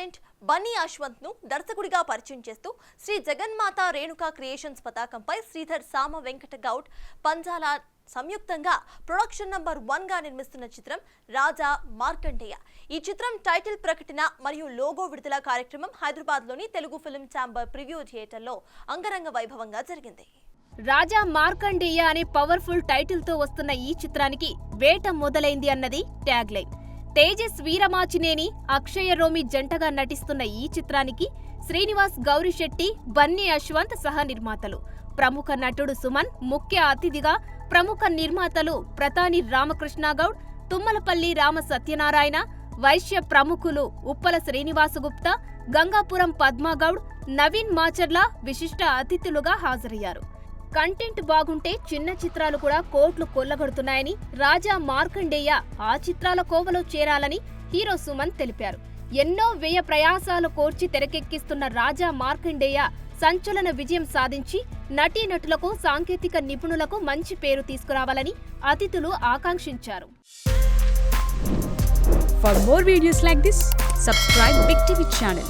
Talent Bunny Yashwant ను దర్శకుడిగా పరిచయం చేస్తూ శ్రీ జగన్మాత రేణుకా క్రియేషన్స్ పతాకంపై శ్రీధర్ సామ వెంకట గౌడ్ పంజాల సంయుక్తంగా ప్రొడక్షన్ నంబర్ 1 గా నిర్మిస్తున్న చిత్రం రాజా మార్కండేయ. ఈ చిత్రం టైటిల్ ప్రకటన మరియు లోగో విడుదల కార్యక్రమం హైదరాబాద్ లోని Telugu film chamber preview theatre లో అంగరంగ వైభవంగా జరిగింది. రాజా మార్కండేయ అనే పవర్ఫుల్ టైటిల్ తో వస్తున్న ఈ చిత్రానికి వేట మొదలైంది అన్నది ట్యాగ్ లైన్. తేజస్ వీరమాచినేని, అక్షయ రోమి జంటగా నటిస్తున్న ఈ చిత్రానికి శ్రీనివాస్ గౌరిశెట్టి, బన్నీ యశ్వంత్ సహ నిర్మాతలు. ప్రముఖ నటుడు సుమన్ ముఖ్య అతిథిగా, ప్రముఖ నిర్మాతలు ప్రతాని రామకృష్ణ గౌడ్, తుమ్మలపల్లి రామ సత్యనారాయణ, వైశ్య ప్రముఖులు ఉప్పల శ్రీనివాసగుప్తా, గంగాపురం పద్మగౌడ్, నవీన్ మాచర్ల విశిష్ట అతిథులుగా హాజరయ్యారు. కంటెంట్ బాగుంటే చిన్న చిత్రాలు కూడా కోట్లు కొల్లగొడుతున్నాయని, రాజా మార్కండేయ ఆ చిత్రాల కోవలో చేరాలని హీరో సుమన్ తెలిపారు. ఎన్నో వ్యయ ప్రయాసాలు కోర్చి తెరకెక్కిస్తున్న రాజా మార్కండేయ సంచలన విజయం సాధించి నటీనటులకు, సాంకేతిక నిపుణులకు మంచి పేరు తీసుకురావాలని అతిథులు ఆకాంక్షించారు. For more videos like this, subscribe Big TV channel.